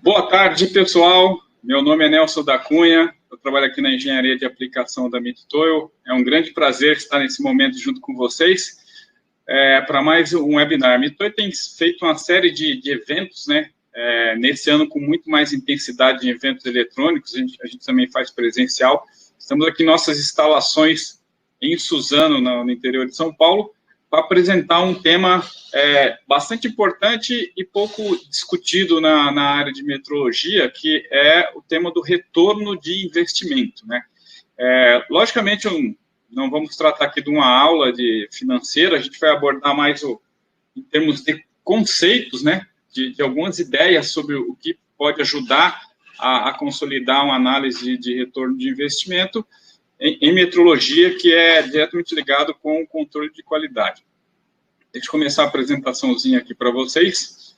Boa tarde, pessoal. Meu nome é Nelson da Cunha, eu trabalho aqui na Engenharia de Aplicação da Mid-Toil. É um grande prazer estar nesse momento junto com vocês para mais um webinar. A Mid-Toil tem feito uma série de eventos, né? Nesse ano com muito mais intensidade em eventos eletrônicos, a gente também faz presencial. Estamos aqui em nossas instalações em Suzano, no interior de São Paulo, para apresentar um tema bastante importante e pouco discutido na área de metrologia, que é o tema do retorno de investimento, né? Logicamente, não vamos tratar aqui de uma aula de financeira, a gente vai abordar mais em termos de conceitos, né? De algumas ideias sobre o que pode ajudar a consolidar uma análise de retorno de investimento em metrologia, que é diretamente ligado com o controle de qualidade. Deixa eu começar a apresentaçãozinha aqui para vocês.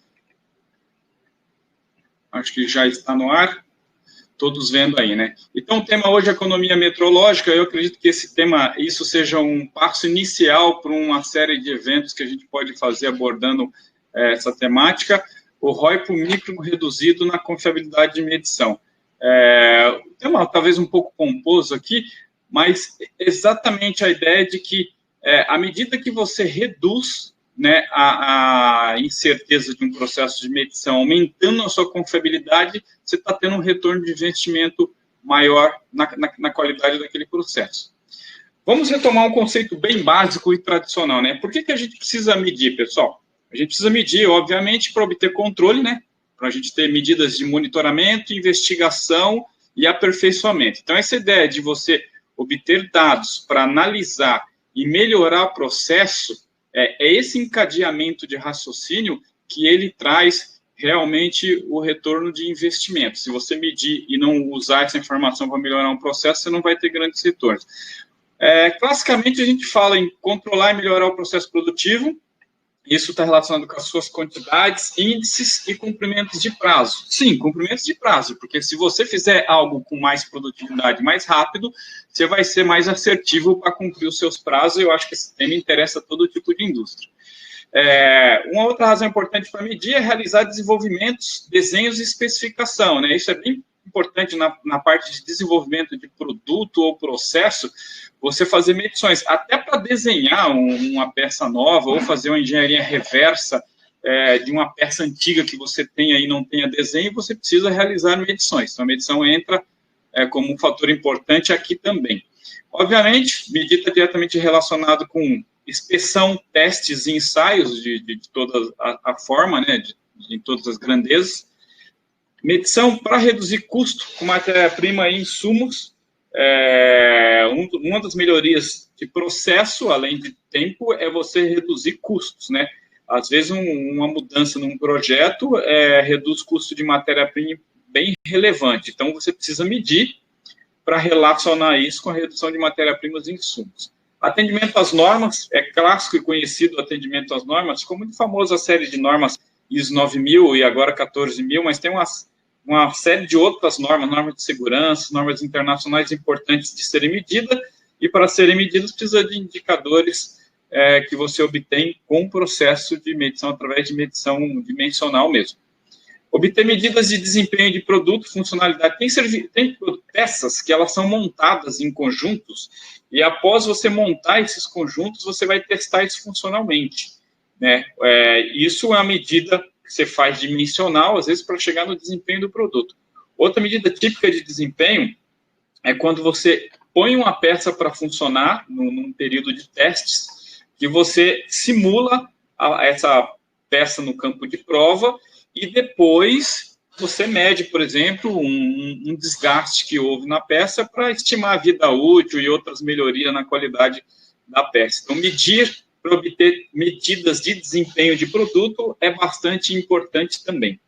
Acho que já está no ar. Todos vendo aí, né? Então, o tema hoje é economia metrológica. Eu acredito que isso seja um passo inicial para uma série de eventos que a gente pode fazer abordando essa temática. O ROI por micro reduzido na confiabilidade de medição. O tema talvez um pouco pomposo aqui, mas exatamente a ideia de que, à medida que você reduz, né, a incerteza de um processo de medição, aumentando a sua confiabilidade, você está tendo um retorno de investimento maior na qualidade daquele processo. Vamos retomar um conceito bem básico e tradicional, né? Por que a gente precisa medir, pessoal? A gente precisa medir, obviamente, para obter controle, né? Para a gente ter medidas de monitoramento, investigação e aperfeiçoamento. Então, essa ideia de você obter dados para analisar e melhorar o processo é esse encadeamento de raciocínio que ele traz realmente o retorno de investimento. Se você medir e não usar essa informação para melhorar um processo, você não vai ter grandes retornos. Classicamente, a gente fala em controlar e melhorar o processo produtivo. Isso está relacionado com as suas quantidades, índices e cumprimentos de prazo. Sim, cumprimentos de prazo, porque se você fizer algo com mais produtividade mais rápido, você vai ser mais assertivo para cumprir os seus prazos. Eu acho que esse tema interessa a todo tipo de indústria. Uma outra razão importante para medir é realizar desenvolvimentos, desenhos e especificação, né? Isso é bem importante na parte de desenvolvimento de produto ou processo, você fazer medições, até para desenhar uma peça nova ou fazer uma engenharia reversa de uma peça antiga que você tenha e não tenha desenho, você precisa realizar medições. Então, a medição entra como um fator importante aqui também. Obviamente, medir está diretamente relacionado com inspeção, testes e ensaios de toda a forma, né, de todas as grandezas. Medição para reduzir custo com matéria-prima e insumos. Uma das melhorias de processo, além de tempo, é você reduzir custos, né? Às vezes, uma mudança num projeto reduz custo de matéria-prima bem relevante. Então, você precisa medir para relacionar isso com a redução de matéria-primas e insumos. Atendimento às normas, é clássico e conhecido o atendimento às normas, ficou muito famosa a série de normas ISO 9000 e agora 14000, mas tem uma série de outras normas de segurança, normas internacionais importantes de serem medidas, e para serem medidas precisa de indicadores que você obtém com o processo de medição, através de medição dimensional mesmo. Obter medidas de desempenho de produto, funcionalidade. Tem peças que elas são montadas em conjuntos, e após você montar esses conjuntos, você vai testar isso funcionalmente, né? Isso é uma medida que você faz dimensional, às vezes, para chegar no desempenho do produto. Outra medida típica de desempenho é quando você põe uma peça para funcionar num período de testes, que você simula essa peça no campo de prova e depois você mede, por exemplo, um desgaste que houve na peça para estimar a vida útil e outras melhorias na qualidade da peça. Então, medir para obter medidas de desempenho de produto é bastante importante também.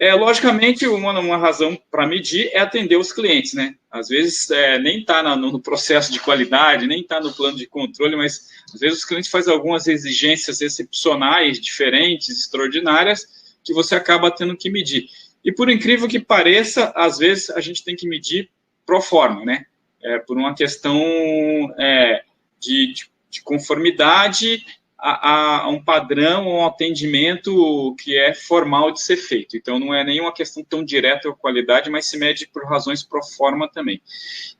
Logicamente, uma razão para medir é atender os clientes, né? Às vezes, nem está no processo de qualidade, nem está no plano de controle, mas às vezes os clientes fazem algumas exigências excepcionais, diferentes, extraordinárias, que você acaba tendo que medir. E por incrível que pareça, às vezes a gente tem que medir pro forma, né? Por uma questão de conformidade a um padrão, um atendimento que é formal de ser feito. Então, não é nenhuma questão tão direta com a qualidade, mas se mede por razões pro forma também.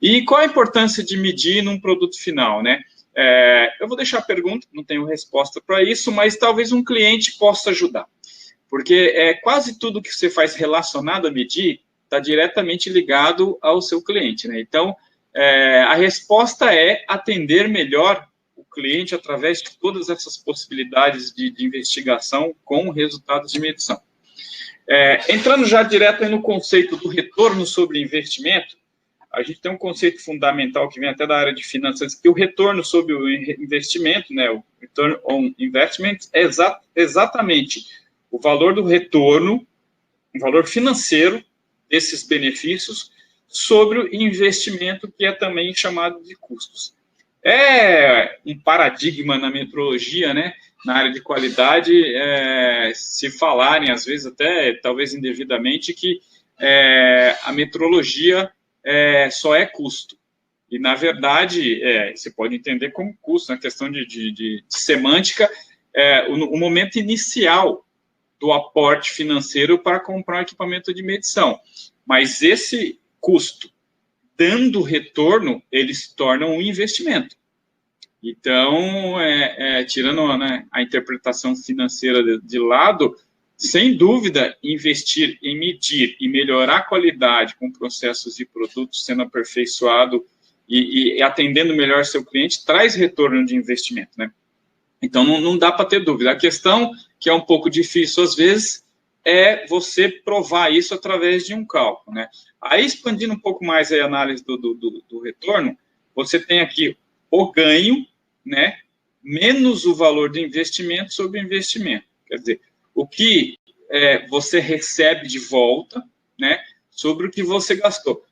E qual a importância de medir num produto final, né? Eu vou deixar a pergunta, não tenho resposta para isso, mas talvez um cliente possa ajudar. Porque quase tudo que você faz relacionado a medir está diretamente ligado ao seu cliente, né? Então, a resposta é atender melhor o cliente através de todas essas possibilidades de investigação com resultados de medição. Entrando já direto aí no conceito do retorno sobre investimento, a gente tem um conceito fundamental que vem até da área de finanças, que o retorno sobre o investimento, né, o return on investment, é exatamente o valor do retorno, o valor financeiro desses benefícios sobre o investimento, que é também chamado de custos. É um paradigma na metrologia, né, na área de qualidade, se falarem, às vezes até talvez indevidamente, que a metrologia só é custo. E, na verdade, você pode entender como custo, na questão de semântica, o momento inicial do aporte financeiro para comprar um equipamento de medição. Mas esse custo, dando retorno, ele se torna um investimento. Então, tirando a interpretação financeira de lado, sem dúvida, investir em medir e melhorar a qualidade com processos e produtos sendo aperfeiçoado e atendendo melhor seu cliente, traz retorno de investimento, né? Então, não dá para ter dúvida. A questão, que é um pouco difícil às vezes, é você provar isso através de um cálculo, né? Aí, expandindo um pouco mais a análise do retorno, você tem aqui o ganho, né, menos o valor do investimento sobre o investimento. Quer dizer, o que você recebe de volta, né, sobre o que você gastou.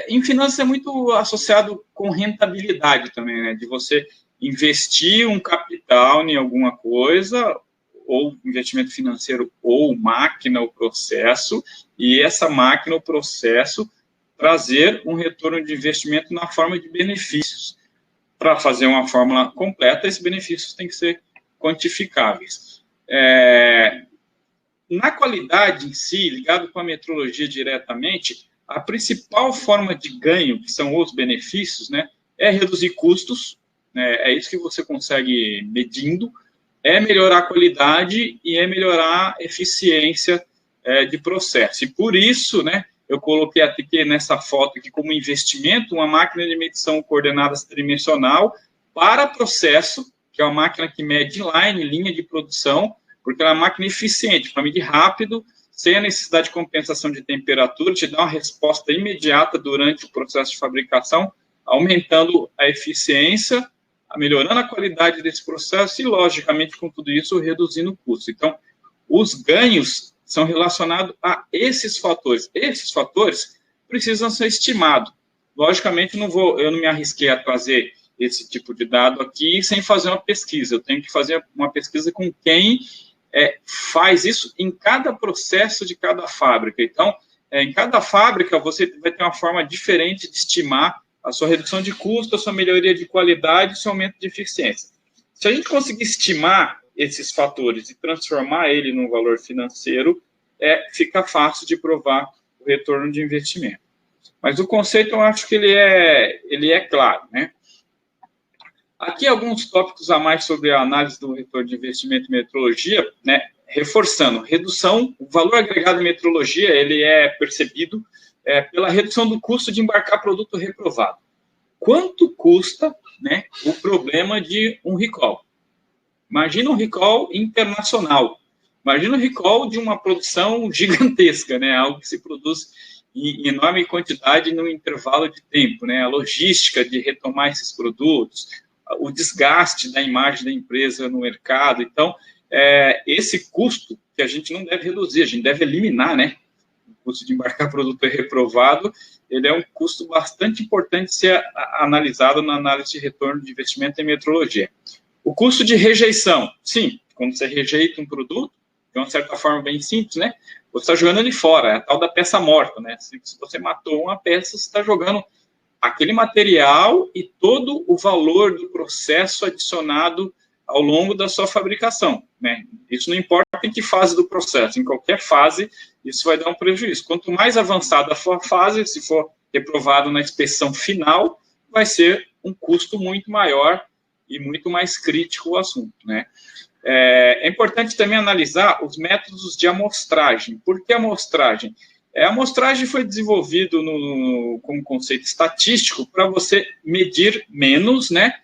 Em finanças é muito associado com rentabilidade também, né, de você investir um capital em alguma coisa, ou investimento financeiro, ou máquina, ou processo, e essa máquina, ou processo, trazer um retorno de investimento na forma de benefícios. Para fazer uma fórmula completa, esses benefícios têm que ser quantificáveis. Na qualidade em si, ligado com a metrologia diretamente, a principal forma de ganho, que são os benefícios, né, é reduzir custos, né, é isso que você consegue medindo, é melhorar a qualidade e é melhorar a eficiência de processo. E por isso, né, eu coloquei aqui nessa foto aqui como investimento uma máquina de medição coordenada tridimensional para processo, que é uma máquina que mede inline, linha de produção, porque ela é uma máquina eficiente, para medir rápido, sem a necessidade de compensação de temperatura, te dá uma resposta imediata durante o processo de fabricação, aumentando a eficiência, melhorando a qualidade desse processo e, logicamente, com tudo isso, reduzindo o custo. Então, os ganhos são relacionados a esses fatores. Esses fatores precisam ser estimados. Logicamente, eu não me arrisquei a trazer esse tipo de dado aqui sem fazer uma pesquisa. Eu tenho que fazer uma pesquisa com quem faz isso em cada processo de cada fábrica. Então, em cada fábrica, você vai ter uma forma diferente de estimar a sua redução de custo, a sua melhoria de qualidade, o seu aumento de eficiência. Se a gente conseguir estimar esses fatores e transformar ele num valor financeiro, fica fácil de provar o retorno de investimento. Mas o conceito, eu acho que ele é claro, né? Aqui alguns tópicos a mais sobre a análise do retorno de investimento em metrologia, né? Reforçando, redução, o valor agregado em metrologia, ele é percebido pela redução do custo de embarcar produto reprovado. Quanto custa, né, o problema de um recall? Imagina um recall internacional. Imagina um recall de uma produção gigantesca, né, algo que se produz em enorme quantidade no intervalo de tempo, né, a logística de retomar esses produtos, o desgaste da imagem da empresa no mercado. Então, esse custo que a gente não deve reduzir, a gente deve eliminar, né? O custo de embarcar produto reprovado, ele é um custo bastante importante de ser analisado na análise de retorno de investimento em metrologia. O custo de rejeição, sim, quando você rejeita um produto, de uma certa forma bem simples, né? Você está jogando ele fora, é a tal da peça morta, né? Se você matou uma peça, você está jogando aquele material e todo o valor do processo adicionado ao longo da sua fabricação, né? Isso não importa em que fase do processo, em qualquer fase, isso vai dar um prejuízo. Quanto mais avançada for a fase, se for reprovado na inspeção final, vai ser um custo muito maior e muito mais crítico o assunto, né? É importante também analisar os métodos de amostragem. Por que amostragem? A amostragem foi desenvolvida como conceito estatístico para você medir menos, né?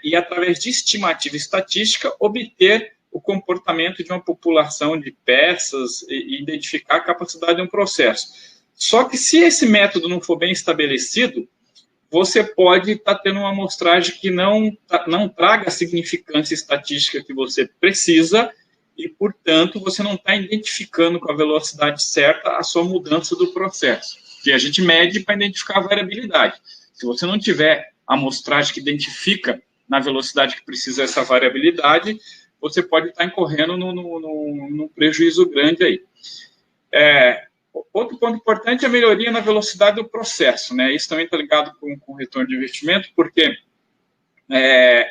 E através de estimativa estatística, obter o comportamento de uma população de peças e identificar a capacidade de um processo. Só que se esse método não for bem estabelecido, você pode estar tendo uma amostragem que não traga a significância estatística que você precisa e, portanto, você não está identificando com a velocidade certa a sua mudança do processo, que a gente mede para identificar a variabilidade. Se você não tiver a amostragem que identifica na velocidade que precisa essa variabilidade, você pode estar incorrendo num prejuízo grande aí. Outro ponto importante é a melhoria na velocidade do processo, né? Isso também está ligado com o retorno de investimento, porque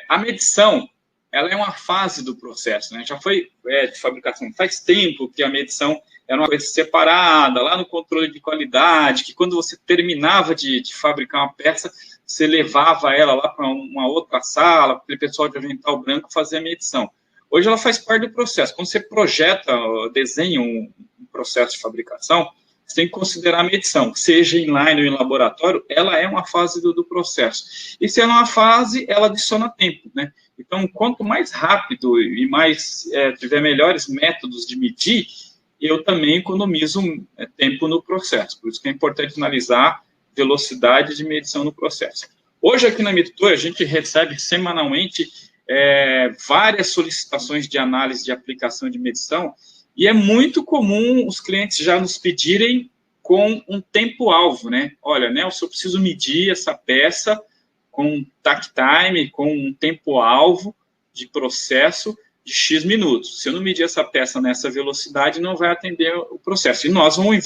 a medição, ela é uma fase do processo, né? Já foi de fabricação faz tempo que a medição era uma coisa separada, lá no controle de qualidade, que quando você terminava de fabricar uma peça, você levava ela lá para uma outra sala, para o pessoal de avental branco fazer a medição. Hoje ela faz parte do processo. Quando você projeta, desenha um processo de fabricação, você tem que considerar a medição, seja inline ou em laboratório, ela é uma fase do processo. E se ela é uma fase, ela adiciona tempo, né? Então, quanto mais rápido e mais tiver melhores métodos de medir, eu também economizo tempo no processo. Por isso que é importante analisar velocidade de medição no processo. Hoje, aqui na Mitutor, a gente recebe semanalmente várias solicitações de análise de aplicação de medição, e é muito comum os clientes já nos pedirem com um tempo-alvo, né? Olha, Nelson, eu preciso medir essa peça com takt time, com um tempo-alvo de processo de X minutos. Se eu não medir essa peça nessa velocidade, não vai atender o processo. E nós vamos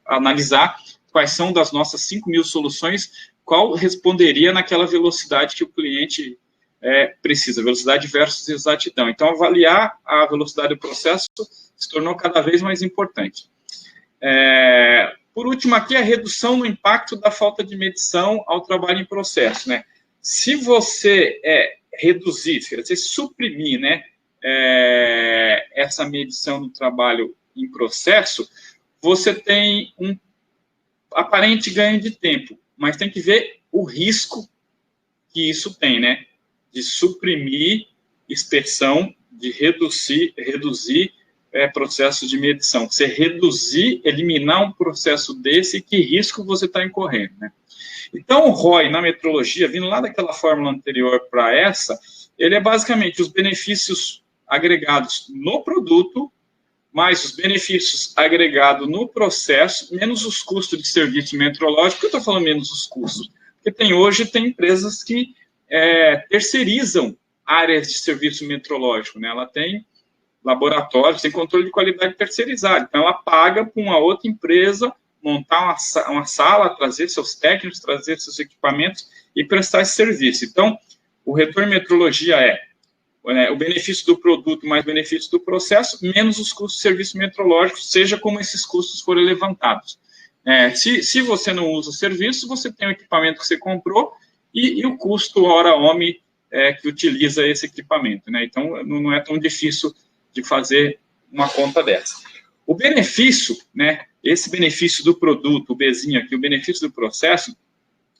analisar quais são das nossas 5.000 soluções, qual responderia naquela velocidade que o cliente precisa, velocidade versus exatidão. Então, avaliar a velocidade do processo se tornou cada vez mais importante. Por último, aqui, a redução no impacto da falta de medição ao trabalho em processo, né? Se você reduzir, se você suprimir, né, essa medição do trabalho em processo, você tem um aparente ganho de tempo, mas tem que ver o risco que isso tem, né? De suprimir inspeção, de reduzir processo de medição. Você reduzir, eliminar um processo desse, que risco você está incorrendo, né? Então, o ROI na metrologia, vindo lá daquela fórmula anterior para essa, ele é basicamente os benefícios agregados no produto, mais os benefícios agregados no processo, menos os custos de serviço metrológico. Por que eu estou falando menos os custos? Porque hoje tem empresas que terceirizam áreas de serviço metrológico, né? Ela tem laboratórios, tem controle de qualidade terceirizado. Então, ela paga para uma outra empresa montar uma sala, trazer seus técnicos, trazer seus equipamentos e prestar esse serviço. Então, o retorno em metrologia o benefício do produto mais benefício do processo, menos os custos de serviço metrológico, seja como esses custos forem levantados. Se você não usa o serviço, você tem o equipamento que você comprou e o custo hora-homem que utiliza esse equipamento, né? Então, não é tão difícil de fazer uma conta dessa. O benefício, né, esse benefício do produto, o Bzinho aqui, o benefício do processo,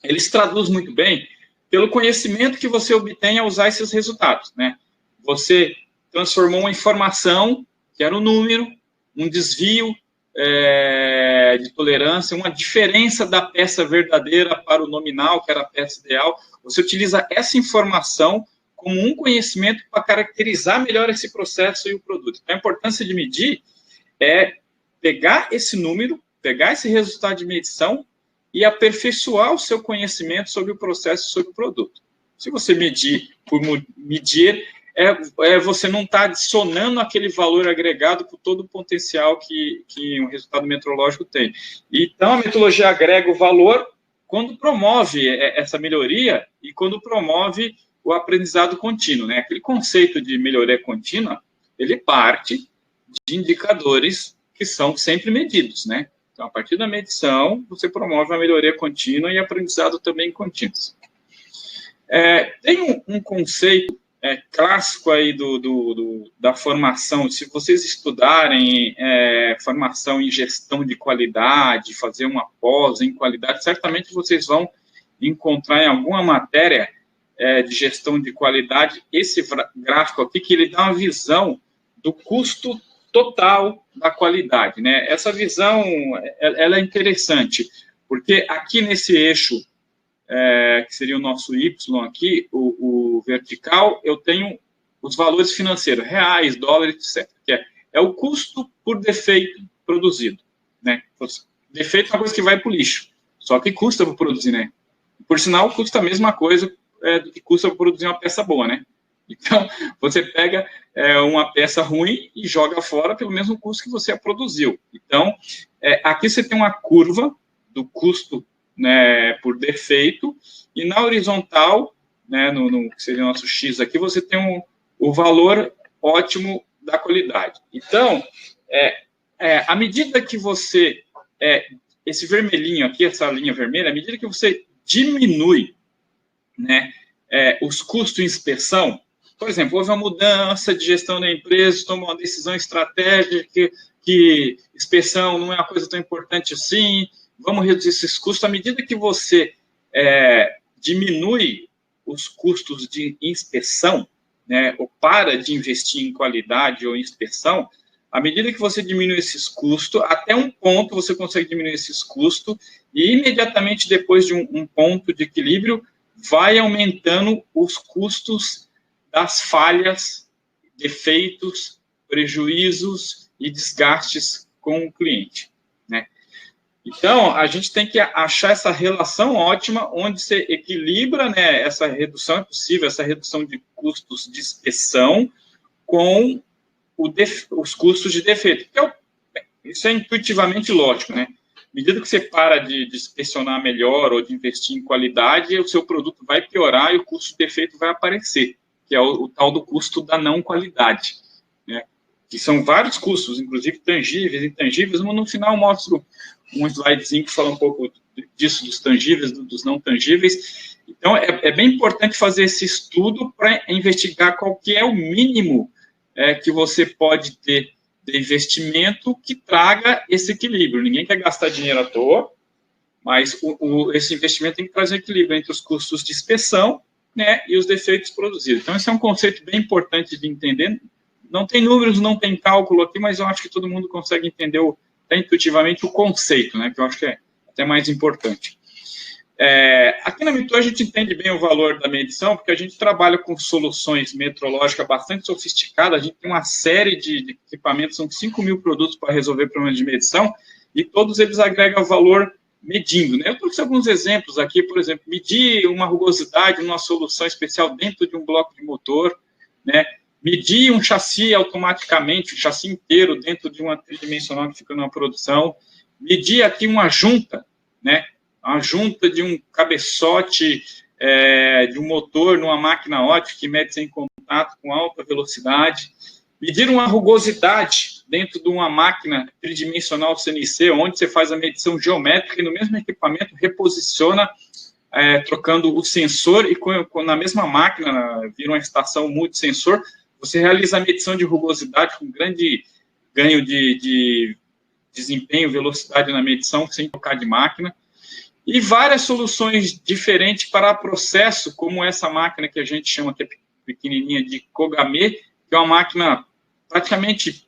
ele se traduz muito bem pelo conhecimento que você obtém ao usar esses resultados, né? Você transformou uma informação, que era um número, um desvio de tolerância, uma diferença da peça verdadeira para o nominal, que era a peça ideal. Você utiliza essa informação como um conhecimento para caracterizar melhor esse processo e o produto. Então, a importância de medir é pegar esse número, pegar esse resultado de medição e aperfeiçoar o seu conhecimento sobre o processo e sobre o produto. Se você medir por medir, você não está adicionando aquele valor agregado por todo o potencial que um resultado metrológico tem. Então, a metrologia agrega o valor quando promove essa melhoria e quando promove o aprendizado contínuo, né? Aquele conceito de melhoria contínua, ele parte de indicadores que são sempre medidos, né? Então, a partir da medição, você promove a melhoria contínua e aprendizado também contínuo. Tem um conceito clássico aí da formação. Se vocês estudarem formação em gestão de qualidade, fazer uma pós em qualidade, certamente vocês vão encontrar em alguma matéria de gestão de qualidade esse gráfico aqui, que ele dá uma visão do custo total da qualidade, né? Essa visão, ela é interessante, porque aqui nesse eixo, que seria o nosso Y aqui, o vertical, eu tenho os valores financeiros, reais, dólares, etc. Que é o custo por defeito produzido, né? Defeito é uma coisa que vai para o lixo, só que custa para produzir, né? Por sinal, custa a mesma coisa do que custa para produzir uma peça boa, né? Então, você pega uma peça ruim e joga fora pelo mesmo custo que você a produziu. Então, aqui você tem uma curva do custo, né, por defeito, e na horizontal, né, no que seria o nosso X aqui, você tem o valor ótimo da qualidade. Então, à medida que você, esse vermelhinho aqui, essa linha vermelha, à medida que você diminui, né, os custos em inspeção, por exemplo, houve uma mudança de gestão da empresa, tomou uma decisão estratégica que inspeção não é uma coisa tão importante assim, vamos reduzir esses custos. À medida que você diminui os custos de inspeção, né, ou para de investir em qualidade ou em inspeção, à medida que você diminui esses custos, até um ponto você consegue diminuir esses custos, e imediatamente depois de um ponto de equilíbrio, vai aumentando os custos das falhas, defeitos, prejuízos e desgastes com o cliente, né? Então, a gente tem que achar essa relação ótima, onde você equilibra, né, essa redução, é possível, essa redução de custos de inspeção com os custos de defeito. Isso é intuitivamente lógico, né? À medida que você para de inspecionar melhor ou de investir em qualidade, o seu produto vai piorar e o custo de defeito vai aparecer, que é o tal do custo da não qualidade, né? Que são vários custos, inclusive tangíveis e intangíveis, mas no final eu mostro um slidezinho que fala um pouco disso, dos tangíveis, dos não tangíveis. Então, é bem importante fazer esse estudo para investigar qual que é o mínimo que você pode ter de investimento que traga esse equilíbrio. Ninguém quer gastar dinheiro à toa, mas esse investimento tem que trazer equilíbrio entre os custos de inspeção, né, e os defeitos produzidos. Então, esse é um conceito bem importante de entender. Não tem números, não tem cálculo aqui, mas eu acho que todo mundo consegue entender até intuitivamente o conceito, né, que eu acho que é até mais importante. Aqui na Mitu a gente entende bem o valor da medição, porque a gente trabalha com soluções metrológicas bastante sofisticadas, a gente tem uma série de equipamentos, são 5.000 produtos para resolver problemas de medição, e todos eles agregam valor medindo, né? Eu trouxe alguns exemplos aqui, por exemplo, medir uma rugosidade numa solução especial dentro de um bloco de motor, né? Medir um chassi automaticamente, o chassi inteiro dentro de uma tridimensional que fica numa produção, medir aqui uma junta, né? A junta de um cabeçote de um motor numa máquina ótica que mede sem contato com alta velocidade, medir uma rugosidade dentro de uma máquina tridimensional CNC, onde você faz a medição geométrica e no mesmo equipamento reposiciona, trocando o sensor e na mesma máquina, vira uma estação multissensor, você realiza a medição de rugosidade com grande ganho de desempenho, velocidade na medição, sem tocar de máquina. E várias soluções diferentes para processo, como essa máquina que a gente chama, que é pequenininha, de Kogame, que é uma máquina praticamente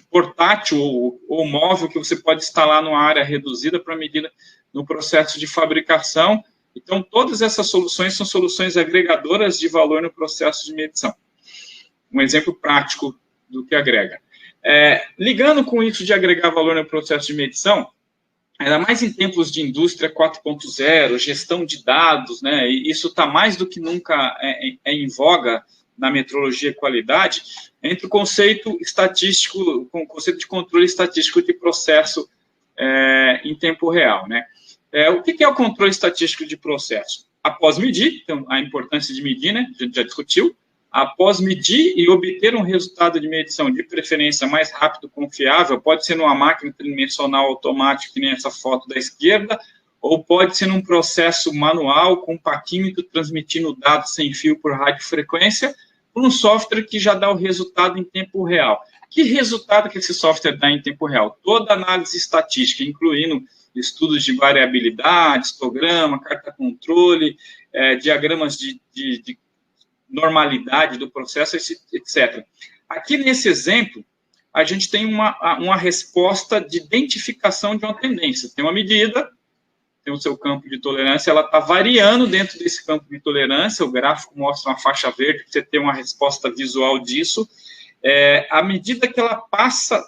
portátil ou móvel, que você pode instalar numa área reduzida para medir no processo de fabricação. Então, todas essas soluções são soluções agregadoras de valor no processo de medição. Um exemplo prático do que agrega. Ligando com isso de agregar valor no processo de medição, ainda mais em tempos de indústria 4.0, gestão de dados, né? E isso está mais do que nunca em voga na metrologia e qualidade, entre o conceito estatístico, com o conceito de controle estatístico de processo em tempo real, né? O que é o controle estatístico de processo? após medir, então, a importância de medir, né? A gente já discutiu. Após medir e obter um resultado de medição de preferência mais rápido, confiável, pode ser numa máquina tridimensional automática, que nem essa foto da esquerda, ou pode ser num processo manual, com um paquímetro transmitindo dados sem fio por radiofrequência, por um software que já dá o resultado em tempo real. Que resultado que esse software dá em tempo real? Toda análise estatística, incluindo estudos de variabilidade, histograma, carta-controle, diagramas de normalidade do processo, etc. Aqui, nesse exemplo, a gente tem uma resposta de identificação de uma tendência. Tem uma medida, tem o seu campo de tolerância, ela está variando dentro desse campo de tolerância, o gráfico mostra uma faixa verde, você tem uma resposta visual disso. À medida que ela passa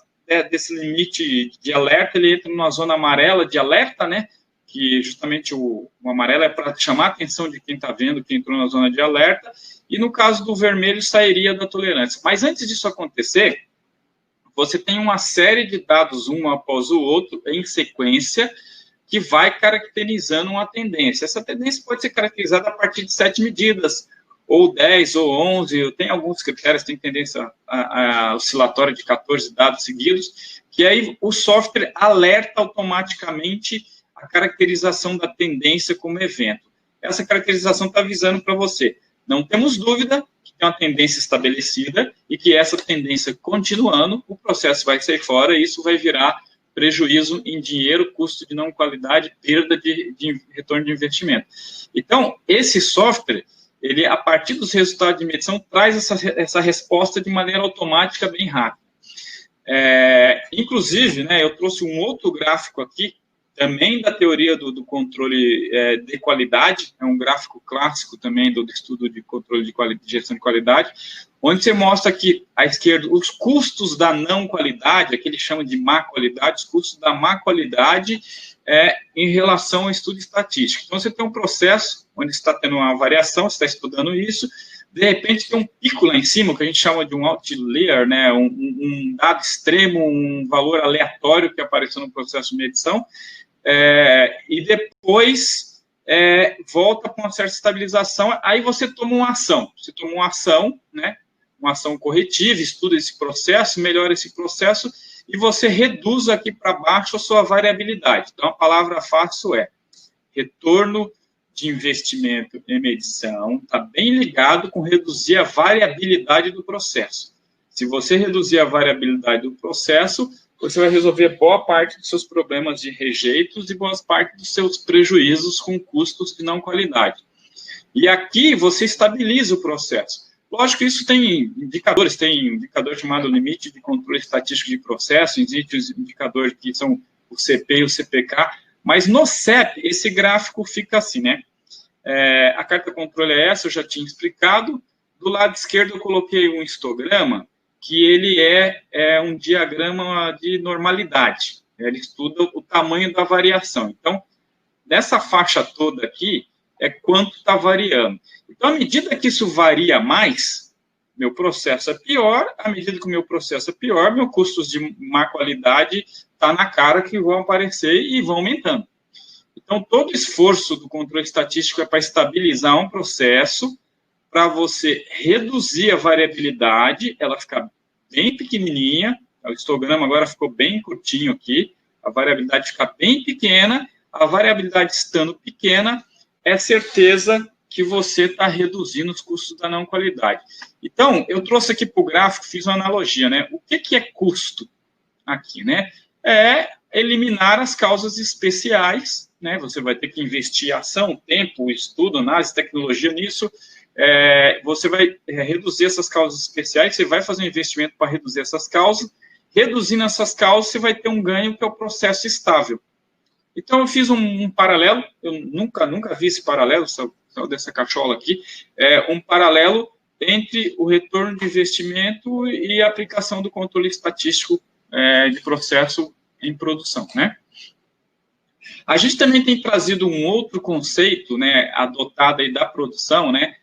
desse limite de alerta, ele entra numa zona amarela de alerta, né? Que justamente o amarelo é para chamar a atenção de quem está vendo, que entrou na zona de alerta, e no caso do vermelho, sairia da tolerância. Mas antes disso acontecer, você tem uma série de dados, um após o outro, em sequência, que vai caracterizando uma tendência. Essa tendência pode ser caracterizada a partir de 7 medidas, ou 10, ou 11, tem alguns critérios, tem tendência a oscilatória de 14 dados seguidos, que aí o software alerta automaticamente a caracterização da tendência como evento. Essa caracterização está avisando para você. Não temos dúvida que tem uma tendência estabelecida e que essa tendência continuando, o processo vai sair fora e isso vai virar prejuízo em dinheiro, custo de não qualidade, perda de retorno de investimento. Então, esse software, ele, a partir dos resultados de medição, traz essa resposta de maneira automática bem rápida. Inclusive, né, eu trouxe um outro gráfico aqui, também da teoria do controle de qualidade, é um gráfico clássico também do estudo de controle de gestão de qualidade, onde você mostra que, à esquerda, os custos da não qualidade, aqui ele chama de má qualidade, os custos da má qualidade em relação ao estudo estatístico. Então, você tem um processo onde está tendo uma variação, você está estudando isso, de repente tem um pico lá em cima, que a gente chama de um outlier, né, um dado extremo, um valor aleatório que apareceu no processo de medição, e depois volta com uma certa estabilização, aí você toma uma ação, né, uma ação corretiva, estuda esse processo, melhora esse processo, e você reduz aqui para baixo a sua variabilidade. Então, a palavra fácil é retorno de investimento em medição, está bem ligado com reduzir a variabilidade do processo. Se você reduzir a variabilidade do processo, você vai resolver boa parte dos seus problemas de rejeitos e boa parte dos seus prejuízos com custos de não qualidade. E aqui você estabiliza o processo. Lógico que isso tem indicadores, tem um indicador chamado limite de controle estatístico de processo, existe os indicadores que são o CP e o CPK, mas no CEP, esse gráfico fica assim, né? A carta controle é essa, eu já tinha explicado. Do lado esquerdo eu coloquei um histograma, que ele é um diagrama de normalidade. Ele estuda o tamanho da variação. Então, nessa faixa toda aqui, é quanto está variando. Então, à medida que isso varia mais, meu processo é pior, à medida que o meu processo é pior, meus custos de má qualidade está na cara que vão aparecer e vão aumentando. Então, todo esforço do controle estatístico é para estabilizar um processo, para você reduzir a variabilidade, ela ficar bem pequenininha, o histograma agora ficou bem curtinho aqui, a variabilidade fica bem pequena, a variabilidade estando pequena, é certeza que você está reduzindo os custos da não qualidade. Então, eu trouxe aqui para o gráfico, fiz uma analogia, né? O que é custo aqui, né? É eliminar as causas especiais, né? Você vai ter que investir ação, tempo, estudo, análise, tecnologia nisso. Você vai reduzir essas causas especiais, você vai fazer um investimento para reduzir essas causas. Reduzindo essas causas, você vai ter um ganho que é o processo estável. Então, eu fiz um paralelo, eu nunca vi esse paralelo, saiu dessa cachola aqui, um paralelo entre o retorno de investimento e a aplicação do controle estatístico de processo em produção, né? A gente também tem trazido um outro conceito, né, adotado aí da produção, né,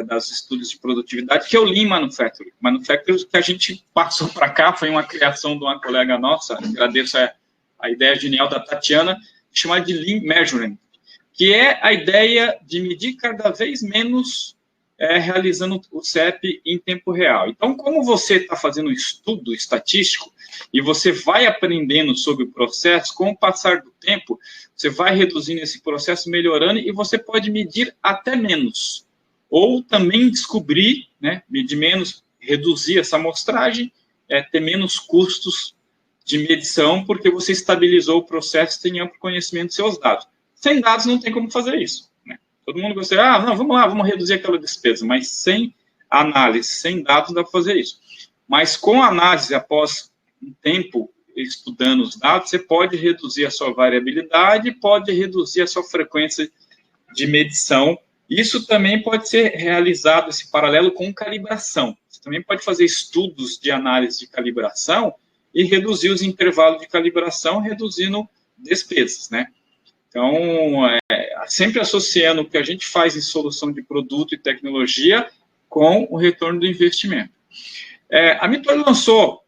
das estudos de produtividade, que é o Lean Manufacturing. Manufacturing que a gente passou para cá, foi uma criação de uma colega nossa, agradeço a ideia genial da Tatiana, chamada de Lean Measuring, que é a ideia de medir cada vez menos realizando o CEP em tempo real. Então, como você está fazendo um estudo estatístico e você vai aprendendo sobre o processo, com o passar do tempo, você vai reduzindo esse processo, melhorando, e você pode medir até menos. Ou também descobrir, né, medir menos, reduzir essa amostragem, ter menos custos de medição, porque você estabilizou o processo, tem amplo conhecimento dos seus dados. Sem dados não tem como fazer isso, né? Todo mundo gostaria, não, vamos lá, vamos reduzir aquela despesa, mas sem análise, sem dados, não dá para fazer isso. Mas com análise, após um tempo estudando os dados, você pode reduzir a sua variabilidade, pode reduzir a sua frequência de medição. Isso também pode ser realizado, esse paralelo, com calibração. Você também pode fazer estudos de análise de calibração e reduzir os intervalos de calibração, reduzindo despesas, né? Então, sempre associando o que a gente faz em solução de produto e tecnologia com o retorno do investimento. A Mitor lançou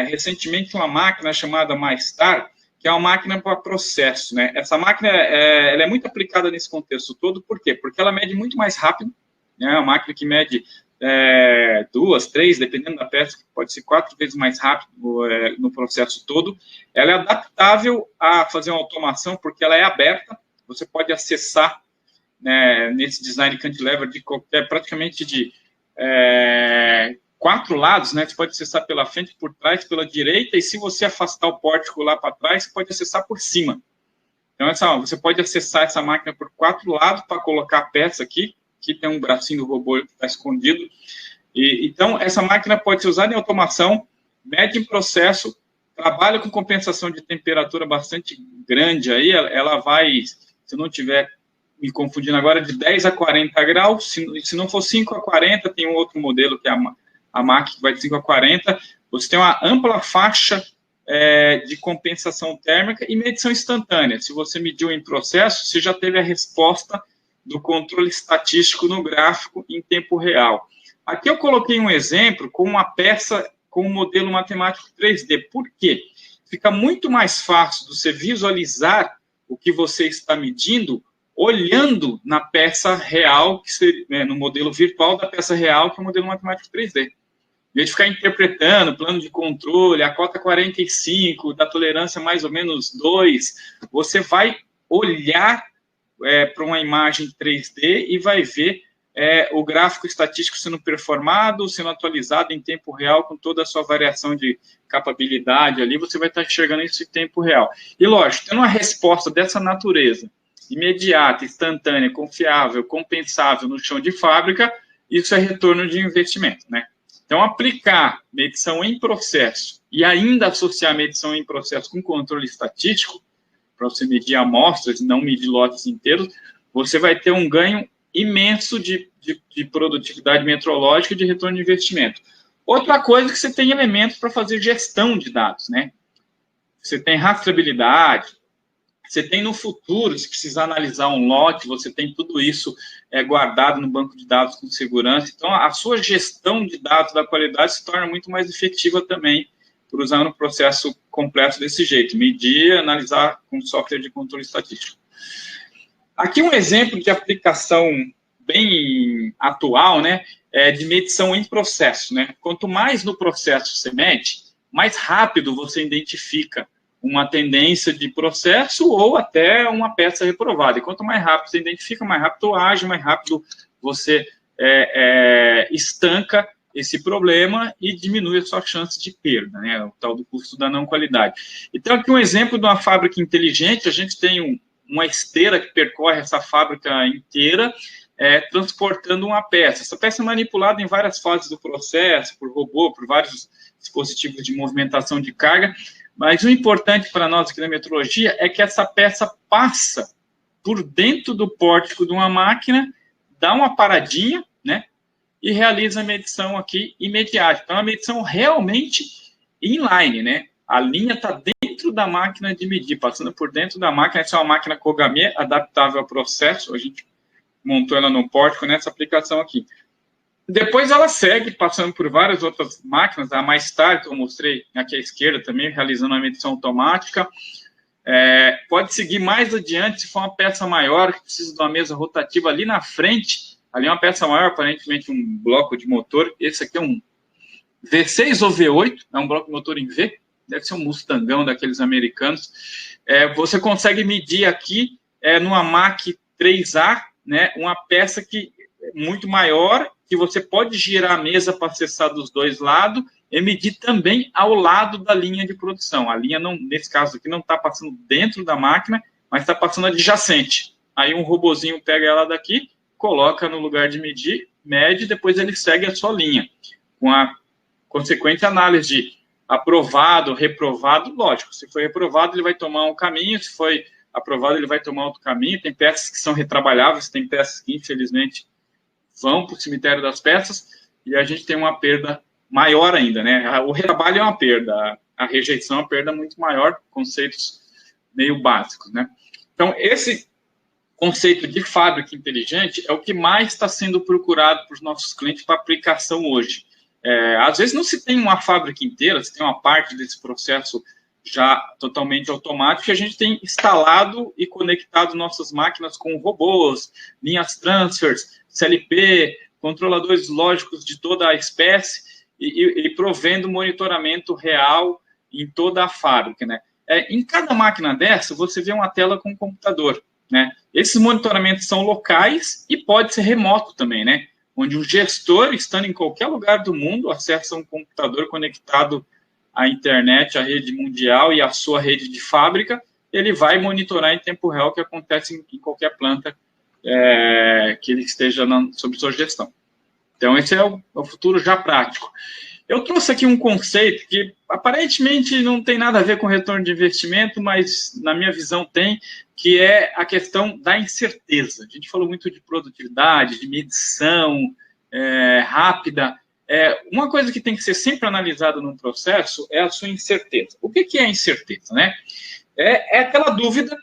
recentemente uma máquina chamada MyStar, que é uma máquina para processo, né? Essa máquina ela é muito aplicada nesse contexto todo, por quê? Porque ela mede muito mais rápido, né? É uma máquina que mede 2, 3, dependendo da peça, pode ser 4 vezes mais rápido no processo todo. Ela é adaptável a fazer uma automação, porque ela é aberta, você pode acessar, né, nesse design cantilever de qualquer, praticamente de 4 lados, né? Você pode acessar pela frente, por trás, pela direita, e se você afastar o pórtico lá para trás, você pode acessar por cima. Então, você pode acessar essa máquina por 4 lados para colocar a peça aqui. Aqui tem um bracinho do robô que está escondido. Então, essa máquina pode ser usada em automação, mede em processo, trabalha com compensação de temperatura bastante grande. Aí ela vai, se não estiver me confundindo agora, de 10 a 40 graus. Se não for 5 a 40, tem um outro modelo, que é a MAC, que vai de 5 a 40. Você tem uma ampla faixa de compensação térmica e medição instantânea. Se você mediu em processo, você já teve a resposta do controle estatístico no gráfico em tempo real. Aqui eu coloquei um exemplo com uma peça com um modelo matemático 3D. Por quê? Fica muito mais fácil você visualizar o que você está medindo olhando na peça real, que seria, no modelo virtual da peça real, que é o modelo matemático 3D. Em vez de ficar interpretando plano de controle, a cota 45, da tolerância mais ou menos 2, você vai olhar para uma imagem 3D e vai ver o gráfico estatístico sendo performado, sendo atualizado em tempo real, com toda a sua variação de capabilidade ali, você vai estar enxergando isso em tempo real. E, lógico, tendo uma resposta dessa natureza, imediata, instantânea, confiável, compensável no chão de fábrica, isso é retorno de investimento, né? Então, aplicar medição em processo e ainda associar medição em processo com controle estatístico, para você medir amostras e não medir lotes inteiros, você vai ter um ganho imenso de produtividade metrológica e de retorno de investimento. Outra coisa é que você tem elementos para fazer gestão de dados, né? Você tem rastreabilidade, você tem no futuro, se precisar analisar um lote, você tem tudo isso guardado no banco de dados com segurança. Então, a sua gestão de dados da qualidade se torna muito mais efetiva também, por usar um processo completo desse jeito, medir, analisar com software de controle estatístico. Aqui um exemplo de aplicação bem atual, né, de medição em processo, né? Quanto mais no processo você mede, mais rápido você identifica uma tendência de processo ou até uma peça reprovada. E quanto mais rápido você identifica, mais rápido age, mais rápido você estanca esse problema e diminui a sua chance de perda, né? O tal do custo da não qualidade. Então, aqui um exemplo de uma fábrica inteligente, a gente tem uma esteira que percorre essa fábrica inteira, transportando uma peça. Essa peça é manipulada em várias fases do processo, por robô, por vários dispositivos de movimentação de carga, mas o importante para nós aqui na metrologia é que essa peça passa por dentro do pórtico de uma máquina, dá uma paradinha, né, e realiza a medição aqui imediata. Então, a medição realmente inline, né? A linha está dentro da máquina de medir, passando por dentro da máquina. Essa é uma máquina Kogamiya, adaptável ao processo. A gente montou ela no pórtico nessa aplicação aqui. Depois ela segue passando por várias outras máquinas, a MyStar, que eu mostrei aqui à esquerda também, realizando a medição automática. Pode seguir mais adiante, se for uma peça maior, que precisa de uma mesa rotativa ali na frente, ali é uma peça maior, aparentemente um bloco de motor, esse aqui é um V6 ou V8, é um bloco de motor em V, deve ser um Mustangão daqueles americanos. Você consegue medir aqui, numa Mach 3A, né, uma peça que é muito maior, que você pode girar a mesa para acessar dos dois lados, e medir também ao lado da linha de produção. A linha, não, nesse caso aqui, não está passando dentro da máquina, mas está passando adjacente. Aí um robozinho pega ela daqui, coloca no lugar de medir, mede, depois ele segue a sua linha, com a consequente análise de aprovado, reprovado. Lógico, se foi reprovado, ele vai tomar um caminho, se foi aprovado, ele vai tomar outro caminho. Tem peças que são retrabalháveis, tem peças que, infelizmente, vão para o cemitério das peças, e a gente tem uma perda maior ainda, né? O retrabalho é uma perda, a rejeição é uma perda muito maior, conceitos meio básicos, né? Então, esse conceito de fábrica inteligente é o que mais está sendo procurado por nossos clientes para aplicação hoje. Às vezes não se tem uma fábrica inteira, se tem uma parte desse processo já totalmente automático, que a gente tem instalado e conectado nossas máquinas com robôs, linhas transfers, CLP, controladores lógicos de toda a espécie, e provendo monitoramento real em toda a fábrica, né? Em cada máquina dessa, você vê uma tela com um computador, né? Esses monitoramentos são locais e pode ser remoto também, né? Onde o gestor, estando em qualquer lugar do mundo, acessa um computador conectado à internet, à rede mundial e à sua rede de fábrica, ele vai monitorar em tempo real o que acontece em qualquer planta que ele esteja sob sua gestão. Então, esse é o futuro já prático. Eu trouxe aqui um conceito que aparentemente não tem nada a ver com retorno de investimento, mas na minha visão tem, que é a questão da incerteza. A gente falou muito de produtividade, de medição rápida. Uma coisa que tem que ser sempre analisada num processo é a sua incerteza. O que é a incerteza, né? É aquela dúvida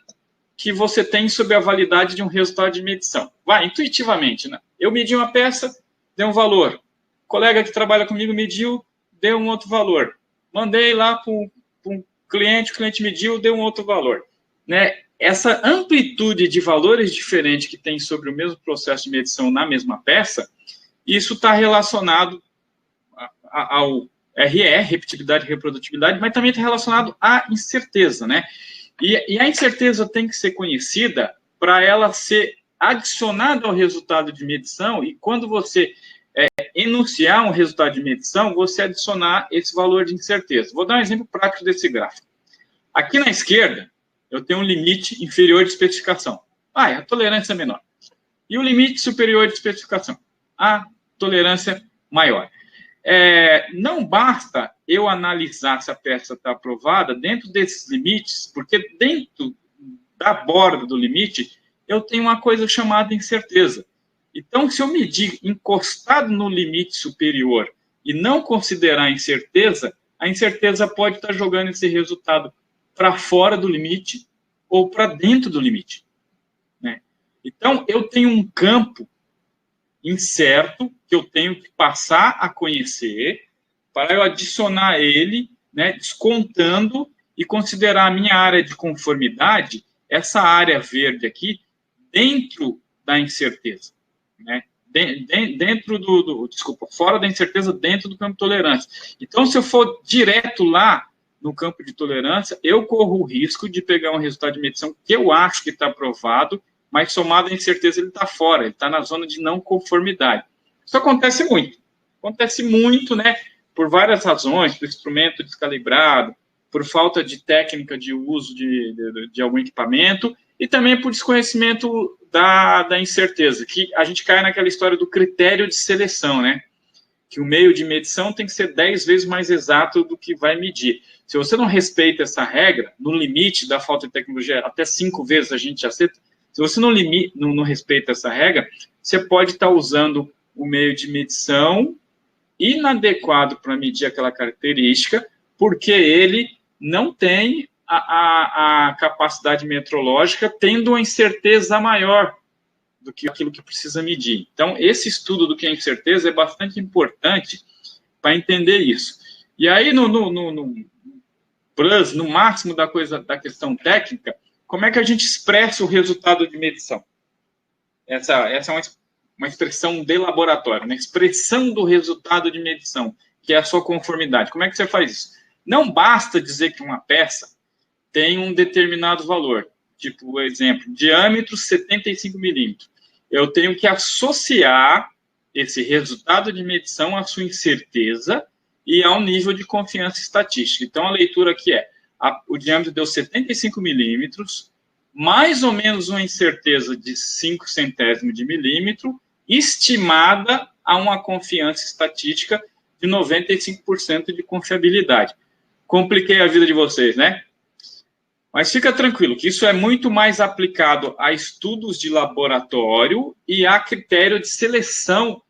que você tem sobre a validade de um resultado de medição. Vai, intuitivamente, né? Eu medi uma peça, deu um valor. O colega que trabalha comigo mediu, deu um outro valor. Mandei lá para um cliente, o cliente mediu, deu um outro valor. Né? Essa amplitude de valores diferentes que tem sobre o mesmo processo de medição na mesma peça, isso está relacionado ao RE, repetibilidade e reprodutibilidade, mas também está relacionado à incerteza, né? E a incerteza tem que ser conhecida para ela ser adicionada ao resultado de medição, e quando você enunciar um resultado de medição, você adicionar esse valor de incerteza. Vou dar um exemplo prático desse gráfico. Aqui na esquerda, eu tenho um limite inferior de especificação. A tolerância é menor. E o limite superior de especificação. A tolerância maior. Não basta eu analisar se a peça está aprovada dentro desses limites, porque dentro da borda do limite, eu tenho uma coisa chamada incerteza. Então, se eu medir encostado no limite superior e não considerar a incerteza pode estar jogando esse resultado para fora do limite ou para dentro do limite. Né? Então, eu tenho um campo incerto que eu tenho que passar a conhecer para eu adicionar ele, né, descontando e considerar a minha área de conformidade, essa área verde aqui, dentro da incerteza. Né? Fora da incerteza, dentro do campo de tolerância. Então, se eu for direto lá no campo de tolerância, eu corro o risco de pegar um resultado de medição que eu acho que está aprovado, mas somado à incerteza ele está fora, ele está na zona de não conformidade. Isso acontece muito, né? Por várias razões, por instrumento descalibrado, por falta de técnica de uso de algum equipamento, e também por desconhecimento da incerteza, que a gente cai naquela história do critério de seleção, né? Que o meio de medição tem que ser 10 vezes mais exato do que vai medir. Se você não respeita essa regra, no limite da falta de tecnologia, até 5 vezes a gente aceita, se você não respeita essa regra, você pode estar usando o meio de medição inadequado para medir aquela característica, porque ele não tem a capacidade metrológica, tendo uma incerteza maior do que aquilo que precisa medir. Então, esse estudo do que é incerteza é bastante importante para entender isso. E aí, no plus, no máximo da questão técnica, como é que a gente expressa o resultado de medição? Essa é uma expressão de laboratório, né? Expressão do resultado de medição, que é a sua conformidade. Como é que você faz isso? Não basta dizer que uma peça tem um determinado valor, tipo, por exemplo, diâmetro 75 milímetros. Eu tenho que associar esse resultado de medição à sua incerteza e ao nível de confiança estatística. Então, a leitura aqui é, o diâmetro deu 75 milímetros, mais ou menos uma incerteza de 5 centésimos de milímetro, estimada a uma confiança estatística de 95% de confiabilidade. Compliquei a vida de vocês, né? Mas fica tranquilo, que isso é muito mais aplicado a estudos de laboratório e a critério de seleção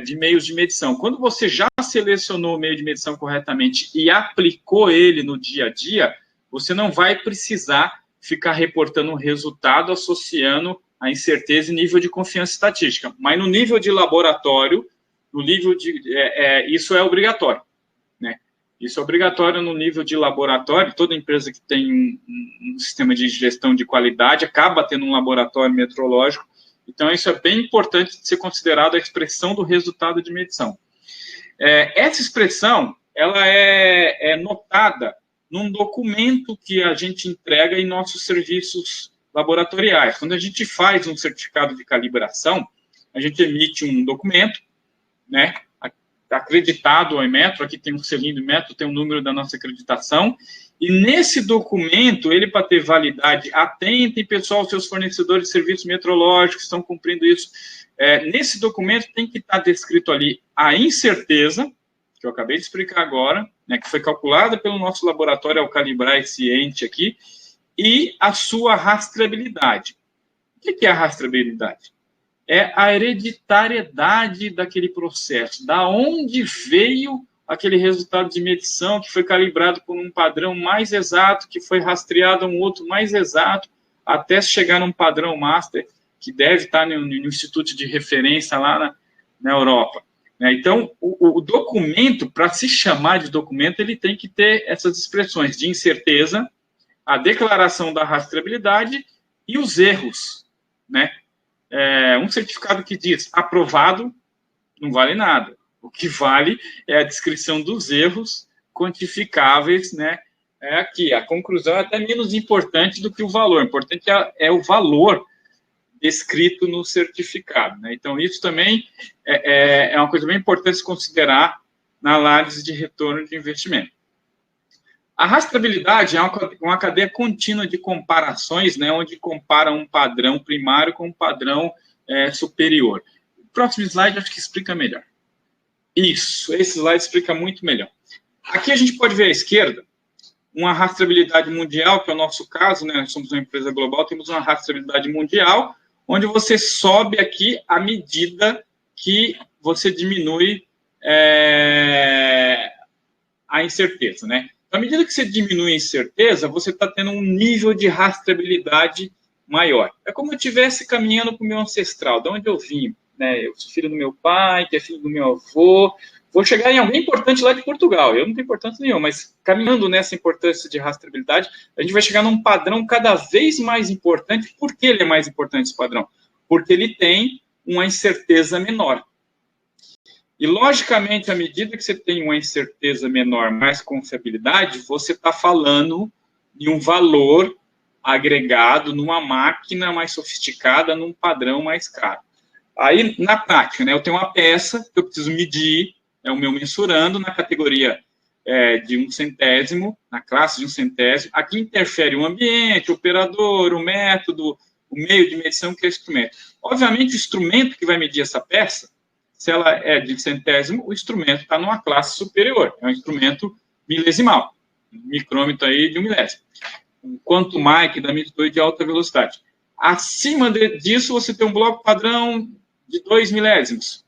de meios de medição. Quando você já selecionou o meio de medição corretamente e aplicou ele no dia a dia, você não vai precisar ficar reportando o resultado associando a incerteza e nível de confiança estatística. Mas no nível de laboratório, no nível de isso é obrigatório, né? Isso é obrigatório no nível de laboratório. Toda empresa que tem um sistema de gestão de qualidade acaba tendo um laboratório metrológico. Então, isso é bem importante de ser considerado a expressão do resultado de medição. Essa expressão, ela é notada num documento que a gente entrega em nossos serviços laboratoriais. Quando a gente faz um certificado de calibração, a gente emite um documento, né, acreditado ao Inmetro, aqui tem um selinho do Inmetro, tem o número da nossa acreditação, e nesse documento, ele para ter validade, atentem, pessoal, seus fornecedores de serviços metrológicos estão cumprindo isso. Nesse documento tem que estar descrito ali a incerteza, que eu acabei de explicar agora, né, que foi calculada pelo nosso laboratório ao calibrar esse ente aqui, e a sua rastreabilidade. O que é a rastreabilidade? É a hereditariedade daquele processo, da onde veio aquele resultado de medição que foi calibrado por um padrão mais exato, que foi rastreado a um outro mais exato, até chegar num padrão master, que deve estar no instituto de referência lá na Europa. Então, o documento, para se chamar de documento, ele tem que ter essas expressões de incerteza, a declaração da rastreabilidade e os erros, né? Um certificado que diz aprovado não vale nada. O que vale é a descrição dos erros quantificáveis, né? Aqui, a conclusão é até menos importante do que o valor. O importante é o valor descrito no certificado, né? Então, isso também é uma coisa bem importante se considerar na análise de retorno de investimento. A rastreabilidade é uma cadeia contínua de comparações, né, onde compara um padrão primário com um padrão superior. O próximo slide acho que explica melhor. Isso, esse slide explica muito melhor. Aqui a gente pode ver à esquerda uma rastreabilidade mundial, que é o nosso caso, né, nós somos uma empresa global, temos uma rastreabilidade mundial, onde você sobe aqui à medida que você diminui a incerteza, né? À medida que você diminui a incerteza, você está tendo um nível de rastreabilidade maior. É como eu estivesse caminhando para o meu ancestral, de onde eu vim, né? Eu sou filho do meu pai, que é filho do meu avô. Vou chegar em alguém importante lá de Portugal. Eu não tenho importância nenhuma, mas caminhando nessa importância de rastreabilidade, a gente vai chegar num padrão cada vez mais importante. Por que ele é mais importante, esse padrão? Porque ele tem uma incerteza menor. E, logicamente, à medida que você tem uma incerteza menor, mais confiabilidade, você está falando de um valor agregado numa máquina mais sofisticada, num padrão mais caro. Aí, na prática, né, eu tenho uma peça que eu preciso medir, é o meu mensurando, na categoria de 1 centésimo, na classe de 1 centésimo. Aqui interfere o ambiente, o operador, o método, o meio de medição, que é o instrumento. Obviamente, o instrumento que vai medir essa peça, se ela é de centésimo, o instrumento está numa classe superior. É um instrumento milesimal, um micrômetro aí de 1 milésimo. Um quanto mais que dá medidor de alta velocidade. Acima disso, você tem um bloco padrão de 2 milésimos,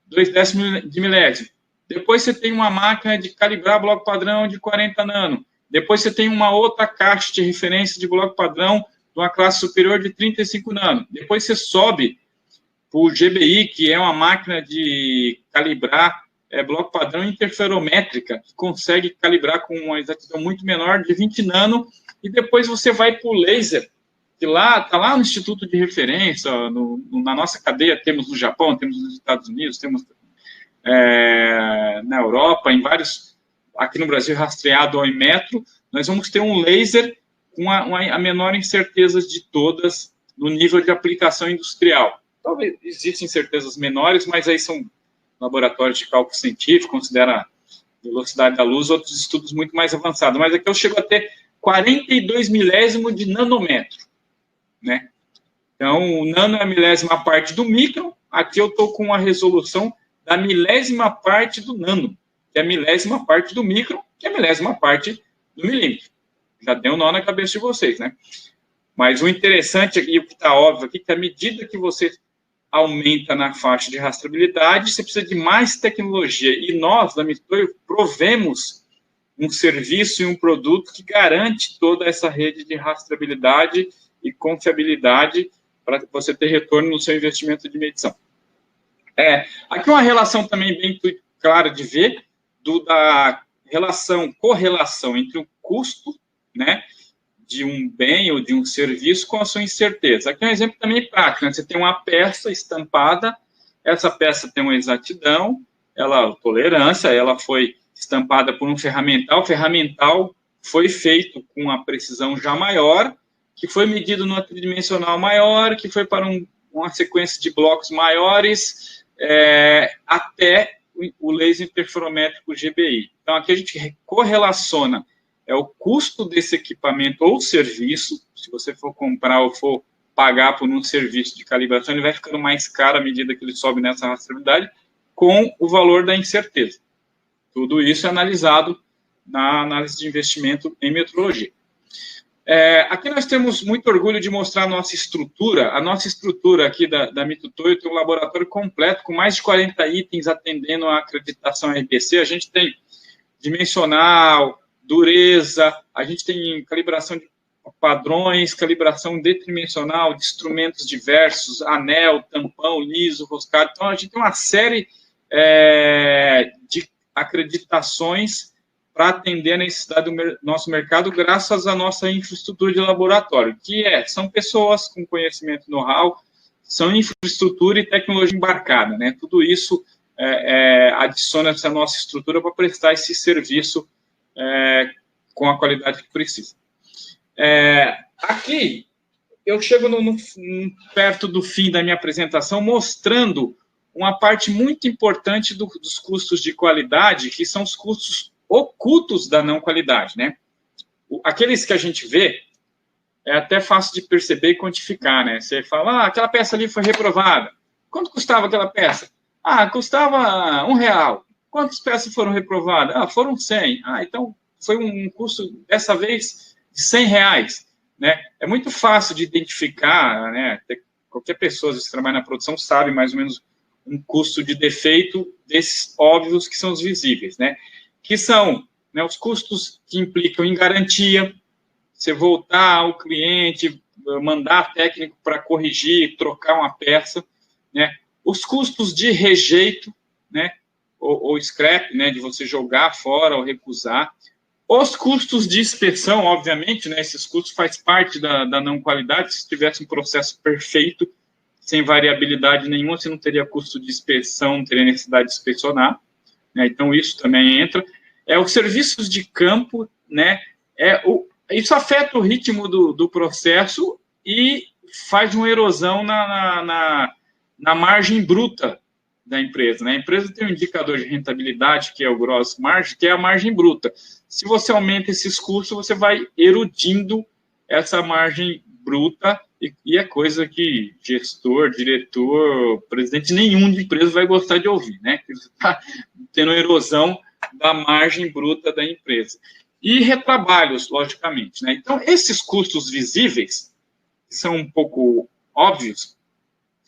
2 décimos de milésimo. Depois você tem uma máquina de calibrar bloco padrão de 40 nano. Depois você tem uma outra caixa de referência de bloco padrão de uma classe superior de 35 nano. Depois você sobe para o GBI, que é uma máquina de calibrar bloco padrão interferométrica, que consegue calibrar com uma exatidão muito menor, de 20 nano, e depois você vai para o laser, que está lá no Instituto de Referência, na nossa cadeia, temos no Japão, temos nos Estados Unidos, temos na Europa, em vários, aqui no Brasil, rastreado ao metro, nós vamos ter um laser com a menor incerteza de todas no nível de aplicação industrial. Talvez existem incertezas menores, mas aí são laboratórios de cálculo científico, considera a velocidade da luz, outros estudos muito mais avançados. Mas aqui eu chego a ter 42 milésimo de nanômetro, né? Então, o nano é a milésima parte do micron, aqui eu estou com a resolução da milésima parte do nano, que é a milésima parte do micron, que é a milésima parte do milímetro. Já deu um nó na cabeça de vocês, né? Mas o interessante aqui, o que está óbvio aqui, que à medida que você aumenta na faixa de rastreabilidade, você precisa de mais tecnologia. E nós, da Mitoio, provemos um serviço e um produto que garante toda essa rede de rastreabilidade e confiabilidade para você ter retorno no seu investimento de medição. Aqui uma relação também bem clara de ver da correlação entre o custo, né, de um bem ou de um serviço com a sua incerteza. Aqui é um exemplo também prático, né? Você tem uma peça estampada, essa peça tem uma exatidão, tolerância, ela foi estampada por um ferramental, o ferramental foi feito com uma precisão já maior, que foi medido numa tridimensional maior, que foi para uma sequência de blocos maiores, até o laser interferométrico GBI. Então, aqui a gente correlaciona o custo desse equipamento ou serviço. Se você for comprar ou for pagar por um serviço de calibração, ele vai ficando mais caro à medida que ele sobe nessa rastreabilidade, com o valor da incerteza. Tudo isso é analisado na análise de investimento em metrologia. Aqui nós temos muito orgulho de mostrar a nossa estrutura. A nossa estrutura aqui da Mitoio tem um laboratório completo, com mais de 40 itens atendendo a acreditação RBC. A gente tem dimensional, dureza, a gente tem calibração de padrões, calibração detrimensional de instrumentos diversos, anel, tampão, liso, roscado. Então, a gente tem uma série de acreditações para atender a necessidade do nosso mercado, graças à nossa infraestrutura de laboratório, que são pessoas com conhecimento e know-how, são infraestrutura e tecnologia embarcada, né? Tudo isso adiciona essa nossa estrutura para prestar esse serviço com a qualidade que precisa. Aqui, eu chego perto do fim da minha apresentação, mostrando uma parte muito importante dos custos de qualidade, que são os custos ocultos da não qualidade, né? Aqueles que a gente vê, é até fácil de perceber e quantificar, né? Você fala, aquela peça ali foi reprovada. Quanto custava aquela peça? Custava R$1. Quantas peças foram reprovadas? Foram 100. Então foi um custo, dessa vez, de R$100, né? É muito fácil de identificar, né? Qualquer pessoa que trabalha na produção sabe mais ou menos um custo de defeito desses óbvios que são os visíveis, né? Que são, né, os custos que implicam em garantia, você voltar ao cliente, mandar técnico para corrigir, trocar uma peça, né? Os custos de rejeito, né, ou scrap, né, de você jogar fora ou recusar. Os custos de inspeção, obviamente, né, esses custos fazem parte da não qualidade. Se tivesse um processo perfeito, sem variabilidade nenhuma, você não teria custo de inspeção, não teria necessidade de inspecionar, né? Então, isso também entra. Os serviços de campo, né? Isso afeta o ritmo do processo e faz uma erosão na margem bruta da empresa, né? A empresa tem um indicador de rentabilidade, que é o gross margin, que é a margem bruta. Se você aumenta esses custos, você vai erudindo essa margem bruta, e é coisa que gestor, diretor, presidente nenhum de empresa vai gostar de ouvir, né? Que você está tendo erosão da margem bruta da empresa. E retrabalhos, logicamente, né? Então, esses custos visíveis, que são um pouco óbvios,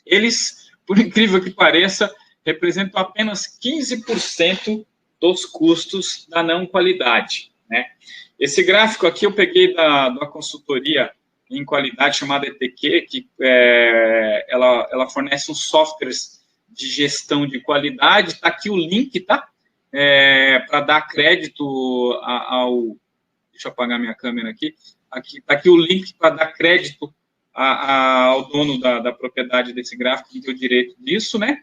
eles, por incrível que pareça, representam apenas 15% dos custos da não qualidade, né? Esse gráfico aqui eu peguei da consultoria em qualidade chamada ETQ, que ela fornece uns softwares de gestão de qualidade. Está aqui o link, tá? para dar crédito ao... Deixa eu apagar minha câmera aqui. Está aqui o link para dar crédito ao dono da propriedade desse gráfico, que tem o direito disso, né?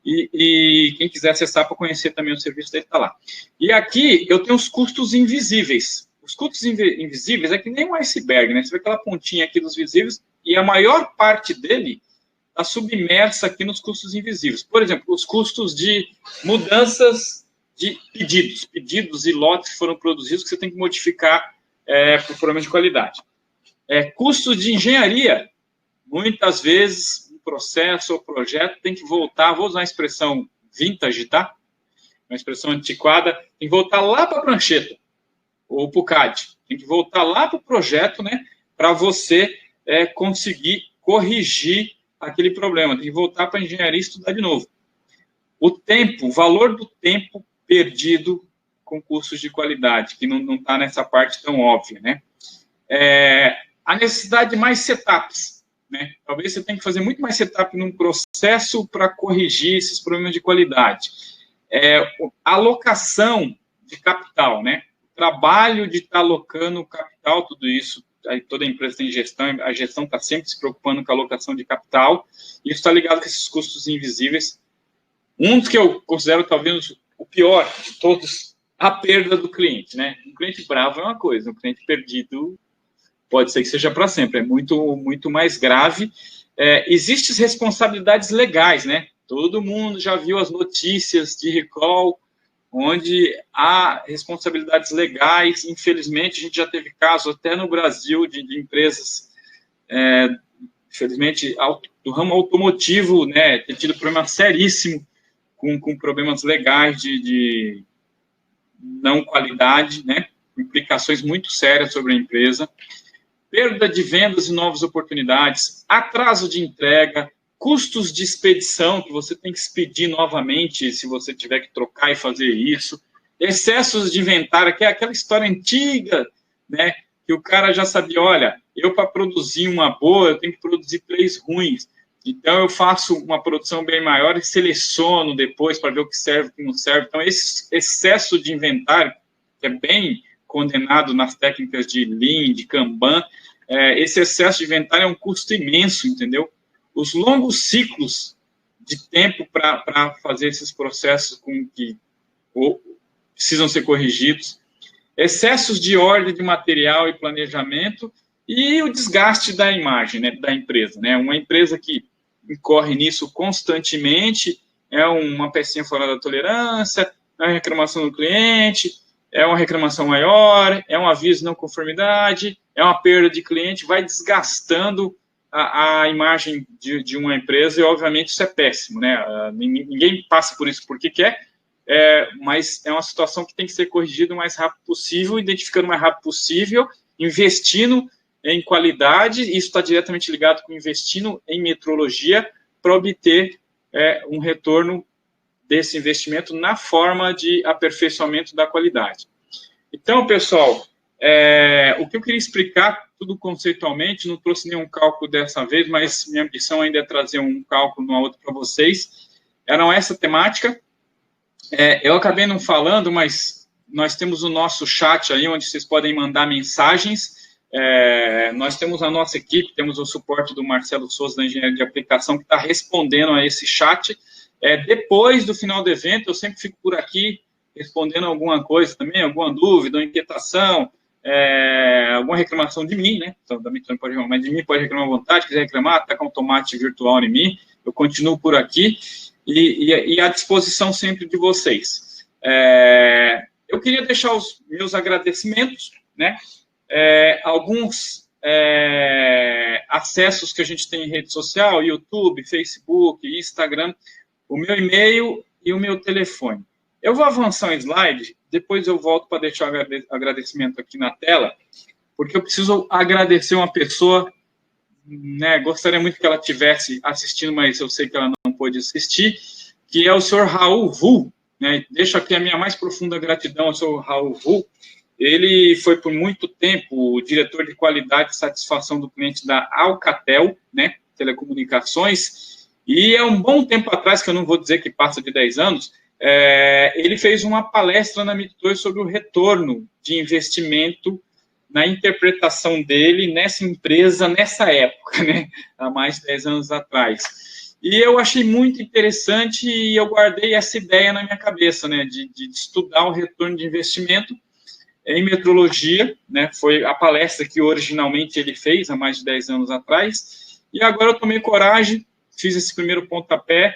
E quem quiser acessar para conhecer também o serviço dele está lá. E aqui eu tenho os custos invisíveis. Os custos invisíveis é que nem um iceberg, né? Você vê aquela pontinha aqui dos visíveis e a maior parte dele está submersa aqui nos custos invisíveis. Por exemplo, os custos de mudanças de pedidos e lotes que foram produzidos que você tem que modificar por problema de qualidade. Custos de engenharia, muitas vezes um processo ou projeto tem que voltar, vou usar a expressão vintage, tá? Uma expressão antiquada, tem que voltar lá para a prancheta, ou para o CAD, tem que voltar lá para o projeto, né, para você conseguir corrigir aquele problema, tem que voltar para a engenharia e estudar de novo. O tempo, o valor do tempo perdido com custos de qualidade, que não está nessa parte tão óbvia, né? A necessidade de mais setups, né? Talvez você tenha que fazer muito mais setup num processo para corrigir esses problemas de qualidade. Alocação de capital, né? O trabalho de estar alocando capital, tudo isso, aí toda empresa tem gestão, a gestão está sempre se preocupando com a alocação de capital, e isso está ligado com esses custos invisíveis. Um dos que eu considero talvez o pior de todos, a perda do cliente, né? Um cliente bravo é uma coisa, um cliente perdido pode ser que seja para sempre, é muito, muito mais grave. Existem responsabilidades legais, né? Todo mundo já viu as notícias de recall, onde há responsabilidades legais. Infelizmente, a gente já teve casos até no Brasil de empresas, infelizmente, do ramo automotivo, né? Ter tido problema seríssimo com problemas legais de não qualidade, né? Implicações muito sérias sobre a empresa. Perda de vendas e novas oportunidades, atraso de entrega, custos de expedição, que você tem que expedir novamente se você tiver que trocar e fazer isso, excessos de inventário, que é aquela história antiga, né, que o cara já sabia, olha, eu para produzir uma boa, eu tenho que produzir 3 ruins, então eu faço uma produção bem maior e seleciono depois para ver o que serve e o que não serve. Então, esse excesso de inventário, que é bem condenado nas técnicas de Lean, de Kanban, esse excesso de inventário é um custo imenso, entendeu? Os longos ciclos de tempo para fazer esses processos que precisam ser corrigidos, excessos de ordem de material e planejamento e o desgaste da imagem, né, da empresa, né? Uma empresa que incorre nisso constantemente é uma pecinha fora da tolerância, é uma reclamação do cliente, é uma reclamação maior, é um aviso de não conformidade, é uma perda de cliente, vai desgastando a imagem de uma empresa e, obviamente, isso é péssimo, né? Ninguém passa por isso porque quer, mas é uma situação que tem que ser corrigida o mais rápido possível, identificando o mais rápido possível, investindo em qualidade, isso está diretamente ligado com investindo em metrologia para obter um retorno desse investimento na forma de aperfeiçoamento da qualidade. Então, pessoal, o que eu queria explicar, tudo conceitualmente, não trouxe nenhum cálculo dessa vez, mas minha ambição ainda é trazer um cálculo numa outra para vocês. Era essa temática. Eu acabei não falando, mas nós temos o nosso chat aí, onde vocês podem mandar mensagens. Nós temos a nossa equipe, temos o suporte do Marcelo Souza, da Engenharia de Aplicação, que está respondendo a esse chat. Depois do final do evento, eu sempre fico por aqui respondendo alguma coisa também, alguma dúvida, uma inquietação, alguma reclamação de mim, né? Então, também pode reclamar, mas de mim pode reclamar à vontade, quiser reclamar, tá com um tomate virtual em mim, eu continuo por aqui e à disposição sempre de vocês. Eu queria deixar os meus agradecimentos, né? Alguns acessos que a gente tem em rede social, YouTube, Facebook, Instagram, o meu e-mail e o meu telefone. Eu vou avançar um slide, depois eu volto para deixar o agradecimento aqui na tela, porque eu preciso agradecer uma pessoa, né, gostaria muito que ela estivesse assistindo, mas eu sei que ela não pôde assistir, que é o senhor Raul Vu, né? Deixo aqui a minha mais profunda gratidão ao senhor Raul Vu. Ele foi por muito tempo o diretor de qualidade e satisfação do cliente da Alcatel, né, Telecomunicações, e é um bom tempo atrás, que eu não vou dizer que passa de 10 anos, ele fez uma palestra na Meet2 sobre o retorno de investimento na interpretação dele nessa empresa, nessa época, né? Há mais de 10 anos atrás. E eu achei muito interessante e eu guardei essa ideia na minha cabeça, né? De estudar o retorno de investimento em metrologia, né? Foi a palestra que originalmente ele fez há mais de 10 anos atrás. E agora eu tomei coragem, fiz esse primeiro pontapé,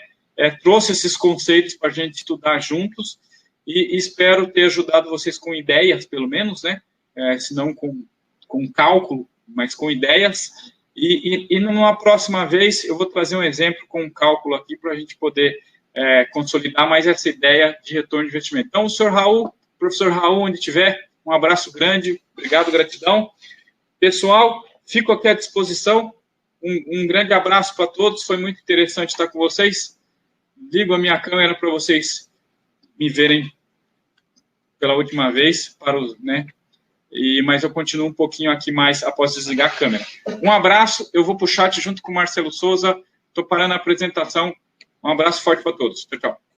trouxe esses conceitos para a gente estudar juntos e espero ter ajudado vocês com ideias, pelo menos, né? Se não com cálculo, mas com ideias. E numa próxima vez eu vou trazer um exemplo com um cálculo aqui para a gente poder consolidar mais essa ideia de retorno de investimento. Então, o senhor Raul, professor Raul, onde estiver, um abraço grande, obrigado, gratidão. Pessoal, fico aqui à disposição. Um grande abraço para todos, foi muito interessante estar com vocês. Ligo a minha câmera para vocês me verem pela última vez, né? Mas eu continuo um pouquinho aqui mais após desligar a câmera. Um abraço, eu vou para o chat junto com o Marcelo Souza, estou parando a apresentação. Um abraço forte para todos. Tchau, tchau.